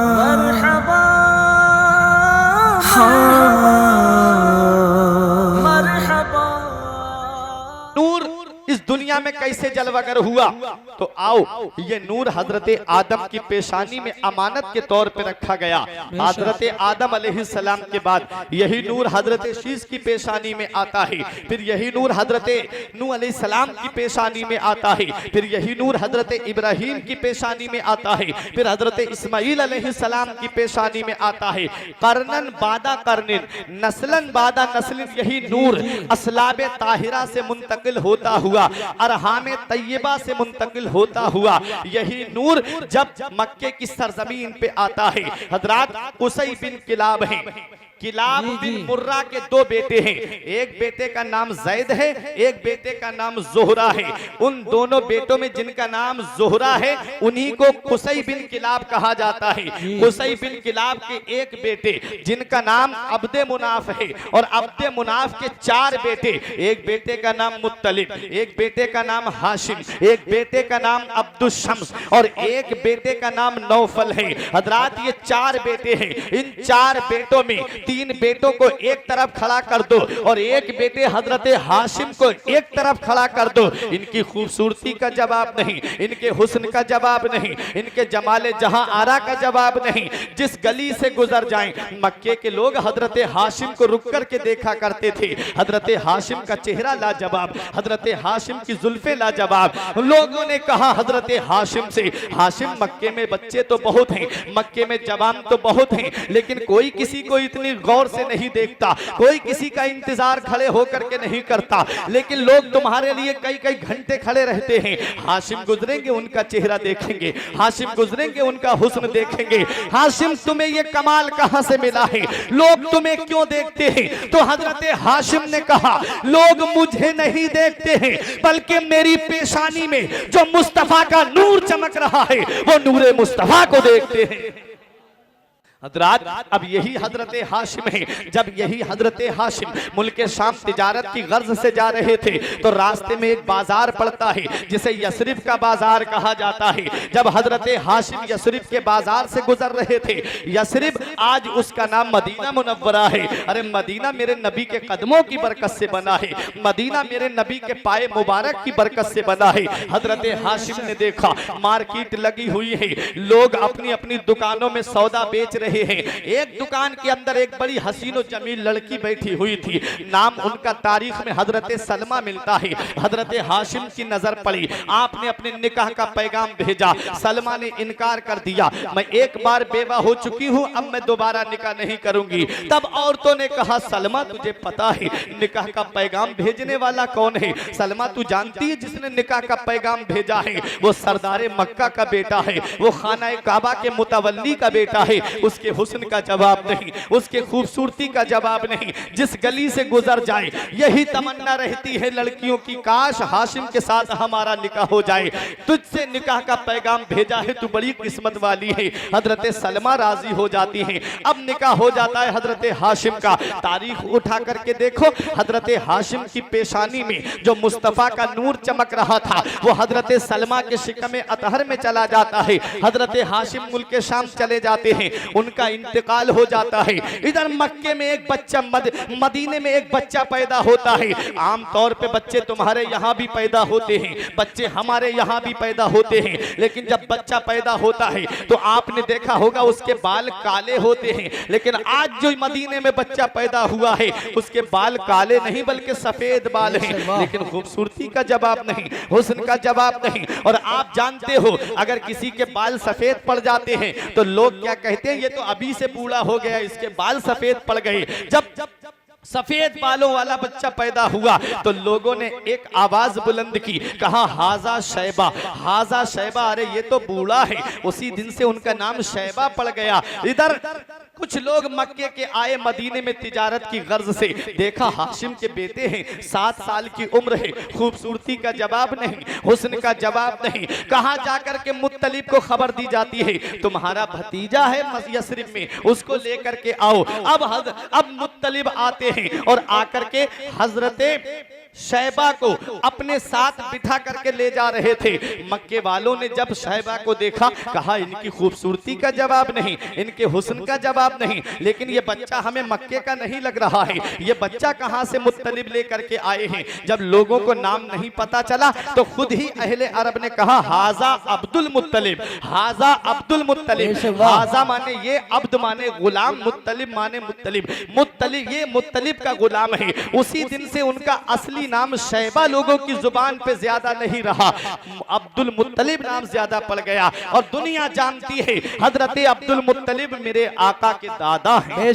मरहबा मरहबा। नूर इस दुनिया में कैसे जलवागर हुआ? तो आओ, ये नूर हजरत आदम की पेशानी में अमानत के तौर पे रखा गया। हजरत आदम अलैहिस्सलाम के बाद यही नूर हजरत शीश की पेशानी में आता है, फिर यही नूर हजरत नूह अलैहिस्सलाम की पेशानी में आता है, फिर यही नूर हजरत इब्राहीम की पेशानी में आता है, फिर हजरत इस्माईल अलैहिस्सलाम की पेशानी में आता है। करनन बादा करनिन, नस्लन बादा नस्लिन, यही नूर असलाबे ताहिरा से मुंतकिल होता हुआ अरहामे तैयबा से मुंतकिल होता हुआ यही नूर जब मक्के की सरजमीन पे आता है। हजरत कुसै बिन किलाब है, किलाब बिन मुर्रा के दो बेटे हैं, एक बेटे का नाम जैद है, एक बेटे का नाम जोहरा है। उन दोनों बेटों में जिनका नाम जोहरा है उन्हीं को कुसै बिन किलाब कहा जाता है। कुसै बिन किलाब के एक बेटे जिनका नाम अब्दे मुनाफ है, और अब्दे मुनाफ के चार बेटे, एक बेटे का नाम मुत्तलिब, एक बेटे का नाम हाशिम, एक बेटे का नाम अब्दुल शम्स और एक बेटे का नाम नौफल है। हजरात ये चार बेटे हैं, इन चार बेटों में तीन बेटों को एक तरफ खड़ा कर दो और एक बेटे हजरत हाशिम को एक तरफ खड़ा कर दो। इनकी खूबसूरती का जवाब नहीं, इनके हुस्न का जवाब नहीं, इनके जमाले जहां आरा का जवाब नहीं। जिस गली से गुजर जाएं मक्के के लोग हजरत हाशिम को रुक कर के देखा करते थे। हजरत हाशिम का चेहरा लाजवाब, हजरत हाशिम की जुल्फे लाजवाब। लोगों ने कहा हजरत हाशिम से, हाशिम मक्के में बच्चे तो बहुत हैं, मक्के में जवान तो बहुत हैं, लेकिन कोई किसी को इतनी गौर से नहीं देखता, कोई किसी का इंतजार खड़े होकर के नहीं करता, लेकिन लोग तुम्हारे लिए कई कई घंटे खड़े रहते हैं। हाशिम गुजरेंगे उनका चेहरा देखेंगे, हाशिम गुजरेंगे उनका हुस्न देखेंगे। हाशिम तुम्हें ये कमाल कहां से मिला है, लोग तुम्हें क्यों देखते हैं? तो हजरत हाशिम ने कहा लोग मुझे नहीं देखते हैं बल्कि मेरी पेशानी में जो मुस्तफा का नूर चमक रहा है वो नूरे मुस्तफा को देखते हैं। हजरात अब यही हजरत हाशिम है। जब यही हजरत हाशिम मुल्क शाम तिजारत की गर्ज से जा रहे थे तो रास्ते में एक बाजार पड़ता है जिसे यसरिब का बाजार कहा जाता है। जब हजरत हाशिम यसरिब के बाजार से गुजर रहे थे, यसरिब आज उसका नाम मदीना मुनव्वरा है। अरे मदीना मेरे नबी के कदमों की बरकत से बना है, मदीना मेरे नबी के पाए मुबारक की बरकत से बना है। हजरत हाशिम ने देखा मार्केट लगी हुई है, लोग अपनी अपनी दुकानों में सौदा बेच रहे हैं। एक दुकान के अंदर एक बड़ी हसीन और जमील लड़की बैठी हुई थी, नाम उनका तारीख में हजरत सलमा मिलता है। हजरत हाशिम की नजर पड़ी, आपने अपने निकाह का पैगाम भेजा, सलमा ने इनकार कर दिया, मैं एक बार बेवा हो चुकी हूं, अब मैं दोबारा निकाह नहीं करूंगी। तब औरतों ने कहा सलमा तुझे पता है निकाह का पैगाम भेजने वाला कौन है? सलमा तू जानती है जिसने निकाह का पैगाम भेजा है वो सरदार मक्का का बेटा है, वो खाना काबा के मुतवल्ली का बेटा है। उसके हुस्न का जवाब नहीं, उसके खूबसूरती का जवाब नहीं, जिस गली से गुजर जाए यही तमन्ना रहती है लड़कियों की, काश हाशिम के साथ हमारा निकाह हो जाए। तुझसे निकाह का पैगाम भेजा है, तू बड़ी किस्मत वाली है। हजरत सलमा राजी हो जाती हैं, अब निकाह हो जाता है हजरत हाशिम का। तारीख उठा करके देखो, हजरत हाशिम की पेशानी में जो मुस्तफा का नूर चमक रहा था वो हजरत सलमा के शिकमे अतहर में चला जाता है। हजरत हाशिम मुल्क शाम चले जाते हैं, उनका इंतकाल हो जाता है। इधर मक्के में एक बच्चा, मदीने में एक बच्चा पैदा होता है। आम तौर पे बच्चे तुम्हारे यहाँ भी पैदा होते हैं, बच्चे हमारे यहाँ भी पैदा होते हैं, लेकिन जब बच्चा पैदा होता है तो आपने देखा होगा उसके बाल काले होते हैं। लेकिन आज जो मदीने में बच्चा पैदा हुआ है उसके बाल काले नहीं बल्कि सफेद बाल हैं, लेकिन खूबसूरती का जवाब नहीं, हुस्न का जवाब नहीं। और आप जानते हो अगर किसी के बाल सफेद पड़ जाते हैं तो लोग क्या कहते हैं, ये तो अभी से बूढ़ा हो गया, इसके बाल सफेद पड़ गए। जब सफेद बालों वाला बच्चा पैदा हुआ तो लोगों ने एक आवाज बुलंद की, कहा हाजा शैबा, हाजा शैबा, अरे ये तो बूढ़ा है। उसी दिन से उनका नाम शैबा पड़ गया। इधर कुछ लोग मक्के के आए मदीने में तिजारत की गर्ज से, देखा हाशिम के बेटे हैं, 7 साल की उम्र है, खूबसूरती का जवाब नहीं, हुस्न का जवाब नहीं। कहाँ जाकर के मुत्तलिब को खबर दी जाती है तुम्हारा भतीजा है यसरिब में, उसको लेकर के आओ। अब मुत्तलिब आते आते हैं और आकर के हजरते शैबा को अपने साथ बिठा करके ले जा रहे थे। मक्के वालों ने जब शैबा को देखा, कहा इनकी खूबसूरती का जवाब नहीं, इनके हुस्न का जवाब नहीं, लेकिन ये बच्चा हमें मक्के का नहीं लग रहा है, ये बच्चा कहां से मुत्तलिब लेकर के आए हैं। जब लोगों को नाम नहीं पता चला तो खुद ही अहले अरब ने कहा हाजा अब्दुल मुत्तलिब, हाजा अब्दुल मुत्तलिब। हाजा माने ये, अब्द माने गुलाम, मुत्तलिब माने मुत्तलिब, मुत्तलिब ये मुत्तलिब का गुलाम है। उसी दिन से उनका असली नाम शैबा लोगों की जुबान पे ज्यादा नहीं रहा, अब्दुल मुत्तलिब नाम ज्यादा पड़ गया। और दुनिया जानती है हजरत अब्दुल मुत्तलिब मेरे आका के दादा हैं।